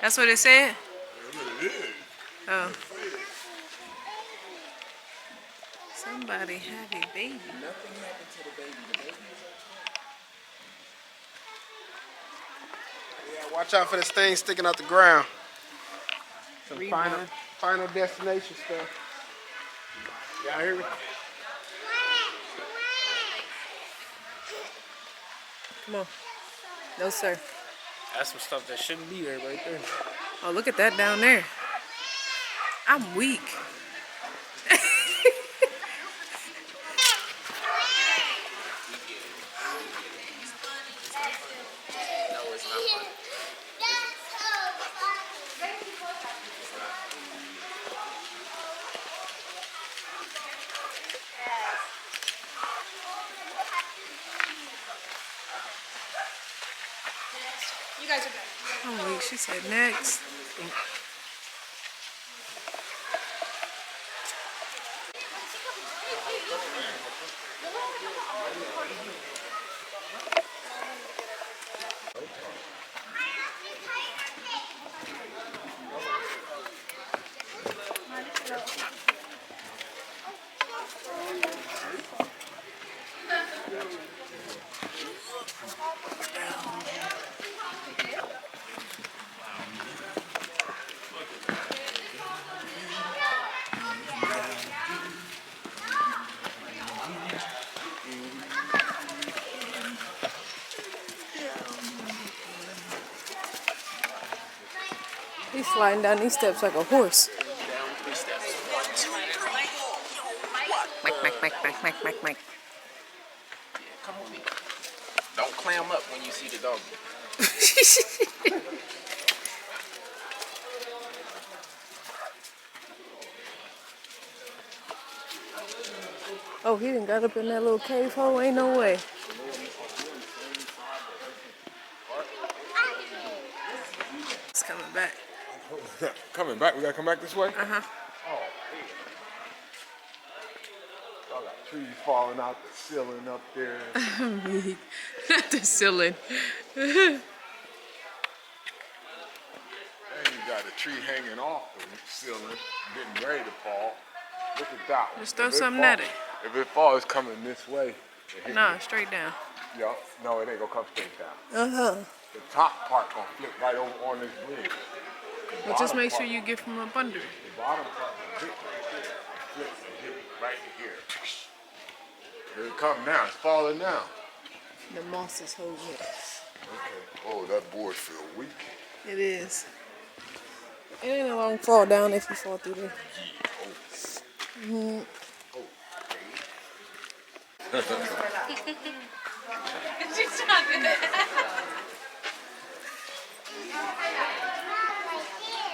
That's what it said? Oh. Somebody had a baby. Nothing happened to the baby. The baby is okay. Yeah, watch out for this thing sticking out the ground. Some Reborn. final destination stuff. Y'all hear me? Come on. No, sir. That's some stuff that shouldn't be there right there. Oh, look at that down there. I'm weak. You guys are good. I'm weak. She said next. He's sliding down these steps like a horse. down 3 steps. 1, 2, 3. Mike. Yeah, come with me. Don't clam up when you see the dog. Oh, he done got up in that little cave hole. Ain't no way. It's coming back. Coming back, we gotta come back this way? Uh-huh. Oh, y'all got trees falling out the ceiling up there. Not the ceiling. And you got a tree hanging off the ceiling, getting ready to fall. Look at that one. Just throw If it something fall- at it. If it falls, it's coming this way. It hit Nah, you. straight down. Yeah, no, it ain't gonna come straight down. Uh-huh. The top part gonna flip right over on this bridge. The But just bottom make sure part- you get from up under it. The bottom part will hit right there, flip and hit right here. Here it come now, it's falling now. The moss is holding it. Okay. Oh, that board feel weak. It is. It ain't a long fall down if you fall through there. She's not good.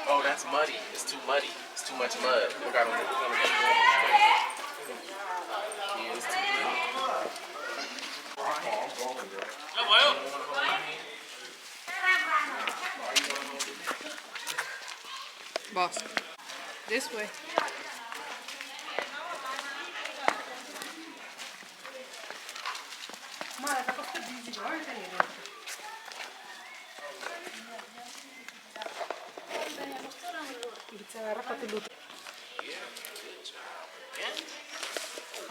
Oh, that's muddy. It's too muddy. It's too much mud. Look out on the Yeah, it's too muddy. Boss. This way.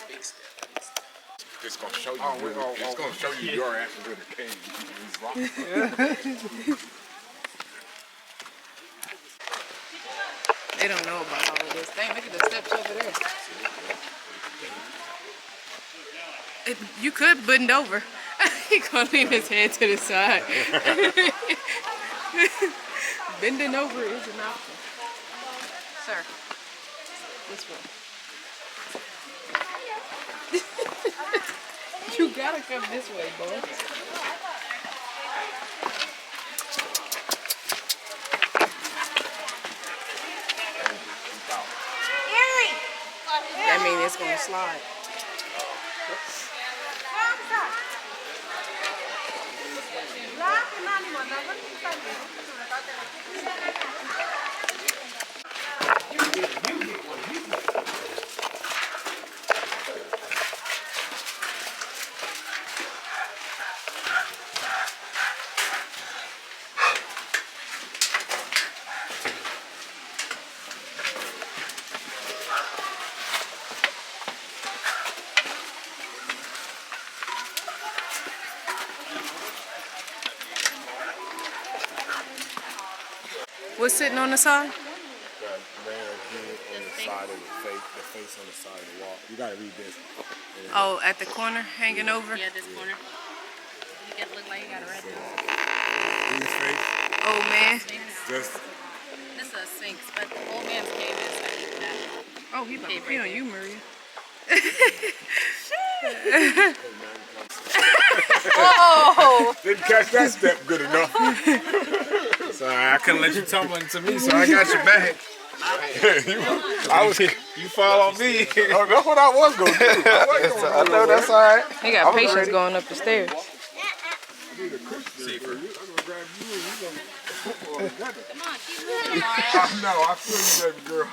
Big step. It's gonna show you. It's gonna show you your ass in the cave. These rocks. They don't know about all of this. Dang, look at the steps over there. You could bend over. He gonna lean his head to the side. Bending over is an option. Sir, this way. You gotta come this way, boy. That means it's gonna slide. What's sitting on the side? That man here on the side of the face on the side of the wall. You gotta read this. Oh, at the corner, hanging over? Yeah, this corner. You get look like you got a red nose. Read his face. Oh, man. Just This is a Sphinx, but the old man's cave is like that. Oh, he about to pee on you, Maria. Oh! didn't catch that step good enough. Sorry, I couldn't let you tumble into me, so I got your back. You fall on me. Oh, that's what I was gonna do. I know that's all right. He got patience going up the stairs. Come on, keep moving, Amara. I know, I feel you, baby girl.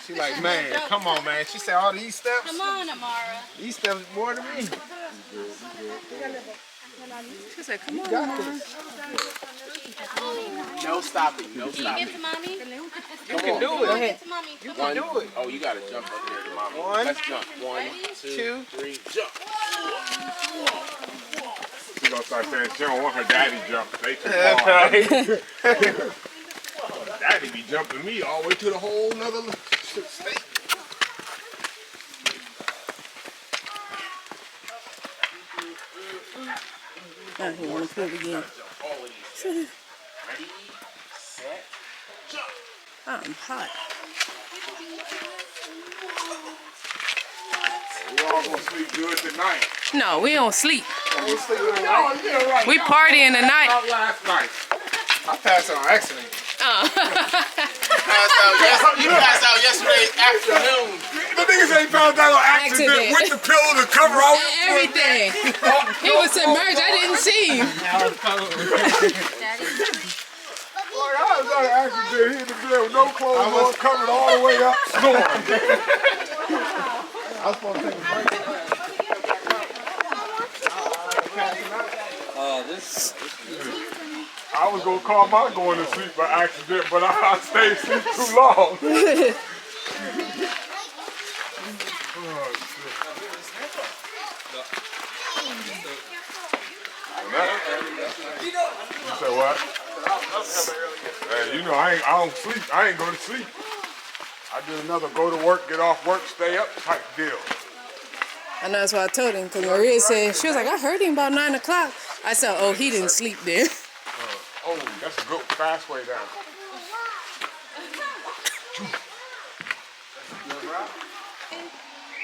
She like, man, come on, man. She said all these steps. Come on, Amara. These steps more than me. She said, come on, Mama. No stopping. No Can you stopping. get to mommy? You can do Go it. ahead. To mommy. You can do it. Oh, you gotta jump up there to mommy. One, Let's jump. One, two, 3, jump. She gonna start saying she don't want her daddy jump. They too far. Daddy be jumping me all the way to the whole nother state. Now he want to pull again. All of these. Ready, set, jump. I'm hot. We all gonna sleep good tonight. No, we don't sleep. No, yeah, right. We partying tonight. Out last night. I passed on accident. You passed out yesterday afternoon. The niggas ain't found out on accident. Accident. With the pillow to cover all Everything. He was submerged. I didn't see him. Boy, I was on an accident here in the bed with no clothes on, covered all the way up, snoring. I was supposed to take a break. I was gonna call my going to sleep by accident, but I stayed asleep too long. You said what? Hey, you know I don't sleep. I ain't go to sleep. I did another go to work, get off work, stay up type deal. I know that's what I told him, because Maria said, she was like, I heard him about 9 o'clock. I said, oh, he didn't sleep then. Oh, that's a good fast way down.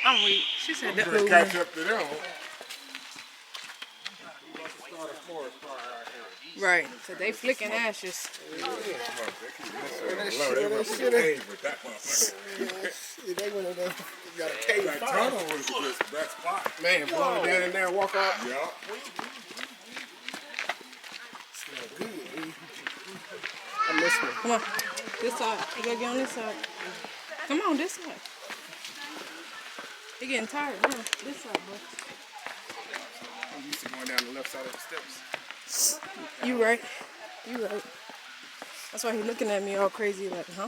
I'm weak. She said that Better catch up to them. Right, because they flicking ashes. They went in there, got a cave That fire. tunnel was the best spot. Man, blow it down in there and walk out. Yeah. Smell good. I miss me. Come on, this side. You gotta get on this side. Come on, this side. You're getting tired. Come on, this side, bro. I'm used to going down the left side of the steps. You right. You right. That's why he's looking at me all crazy like, huh? I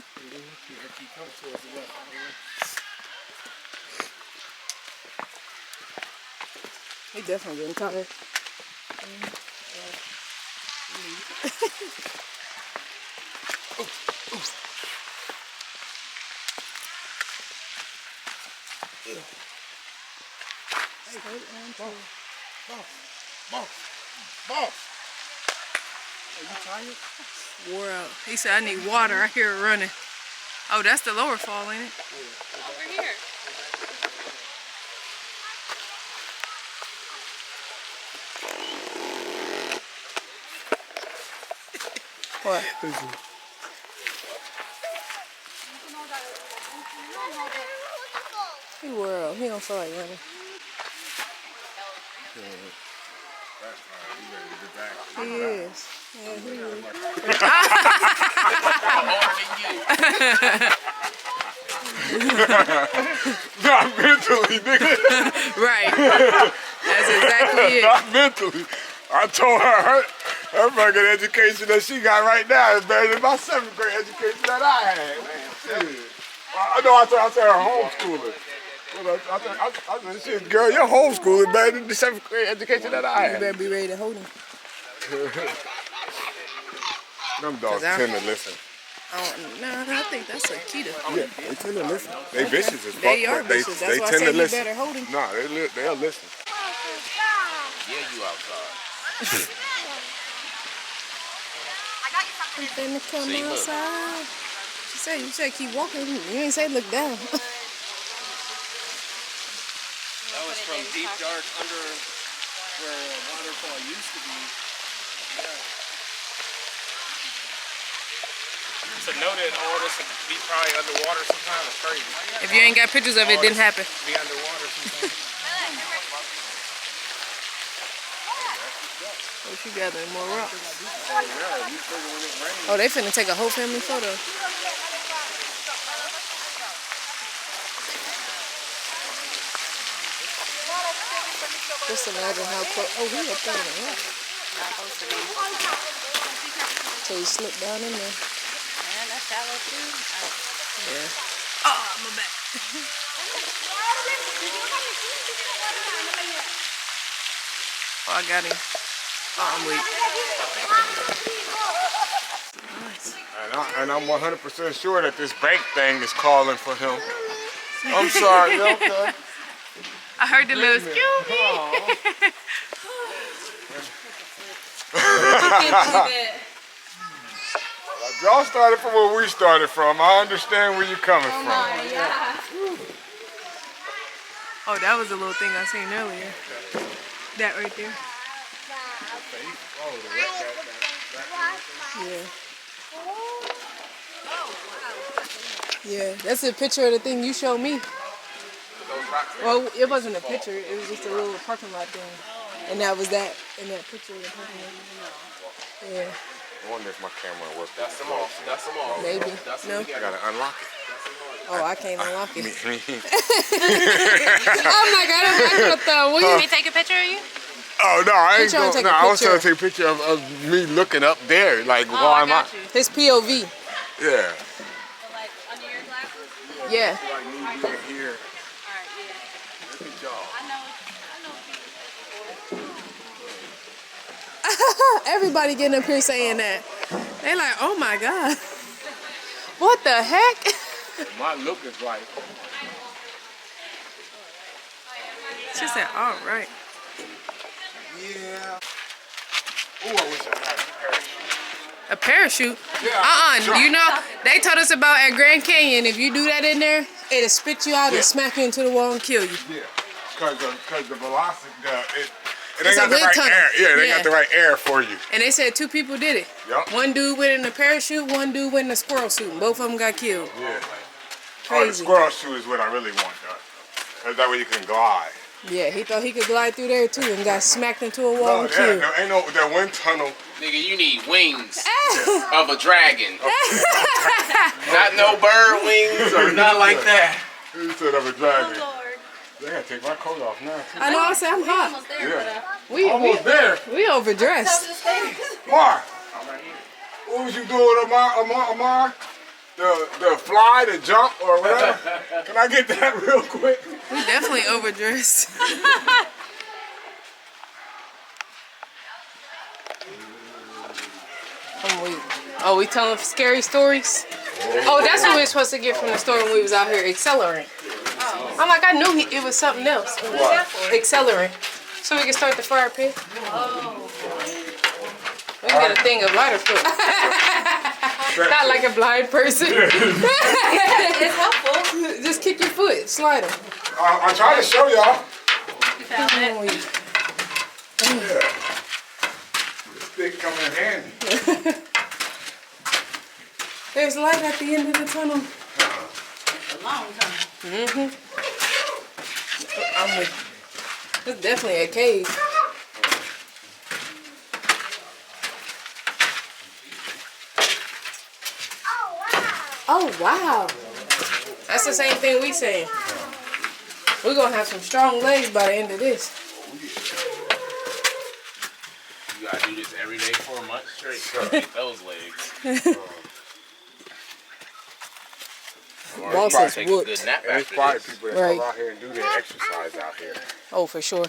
keep coming towards the left. He definitely getting tired. Boss. Boss. Are you tired? Wore out. He said, I need water. I hear it running. Oh, that's the lower fall, ain't it? Over here. What? He wore out. He don't feel like running. He is. Yeah, he is. Not mentally, nigga. Right. That's exactly it. Not mentally. I told her her fucking education that she got right now is better than my 7th grade education that I had. Man, shit. I know I told her homeschooling. I said, shit, girl, your homeschooling better than the 7th grade education that I You had. better be ready to hold him. Them dogs tend to listen. No, I think that's a Akita. Yeah, they tend to listen. They vicious as fuck. They are but vicious. That's they why I tend say to you listen. better hold him. Nah, they'll listen. Yeah, you outside. You finna come See, look. outside. You said keep walking. You ain't say look down. That was from deep dark under where Waterfall used to be. To know that all this would be probably underwater sometimes is crazy. If you ain't got pictures of it, it didn't happen. Be underwater sometimes. What you gathering? More rocks? Oh, they finna take a whole family photo. Just imagine how close. Oh, he up there in the rock. So he slipped down in there. Man, that's shallow too. Yeah. Oh, my back. Oh, I got him. Oh, I'm weak. Nice. And I'm 100% sure that this bank thing is calling for him. I'm sorry, yeah, okay. I heard the little excuse me. Y'all started from where we started from. I understand where you're coming from. Oh, that was a little thing I seen earlier. That right there. Yeah. Yeah, that's a picture of the thing you showed me. Well, it wasn't a picture. It was just a little parking lot thing. And that was that in that picture of the parking lot. Yeah. I wonder if my camera works. That's them all. That's them all. Maybe. No. I gotta unlock it. Oh, I can't unlock it. Me. I'm like, I don't like your thumb. Will Can you? we take a picture of you? Oh no, I ain't trying to going. take No, a I was trying to picture. take a picture of me looking up there, like Oh, why I am I? got you. His POV. Yeah. So like under your glasses? Yeah. Like me being here. Alright, yeah. Look at y'all. I know. Everybody getting up here saying that. They like, oh my God. What the heck? My look is like. She said, all right. Yeah. Ooh, I wish I had a parachute. A parachute? Yeah. Sure. You know, they told us about at Grand Canyon, if you do that in there, it'll spit you out and smack you into the wall and kill you. Yeah. Because the velocity, it It's ain't got a the wind right tunnel. air. Yeah, they Yeah. got the right air for you. And they said 2 people did it. Yup. One dude went in a parachute, one dude went in a squirrel suit, and both of them got killed. Yeah. Oh, the Crazy. squirrel shoe is what I really want, though. Because that way you can glide. Yeah, he thought he could glide through there too and got smacked into a wall No, and killed. ain't no that wind tunnel. Nigga, you need wings of a dragon. Not no bird wings or nothing like that. You said of a dragon. Lord. They gotta take my coat off now. Too. I know, I said I'm hot. Almost there, Yeah. We Almost there. we overdressed. Mar, what was you doing, Amar? The fly, the jump, or whatever? Can I get that real quick? We definitely overdressed. I'm weak. Oh, we telling scary stories? Oh, that's what we were supposed to get from the store when we was out here, accelerant. I'm like, I knew it was something else. What? Accelerant. So we can start the fire pit. Oh. We can get a thing of lighter foot. Not like a blind person. It's helpful. Just kick your foot, slide 'em. I tried to show y'all. You found it. Yeah. This stick come in handy. There's light at the end of the tunnel. A long time. I'm with. It's definitely a cave. Oh wow. That's the same thing we saying. We're gonna have some strong legs by the end of this. You gotta do this every day for a month straight to get those legs. Or Boss you is take a whooped. good nap And there's after probably this. people that Right. come out here and do their exercise out here. Oh, for sure.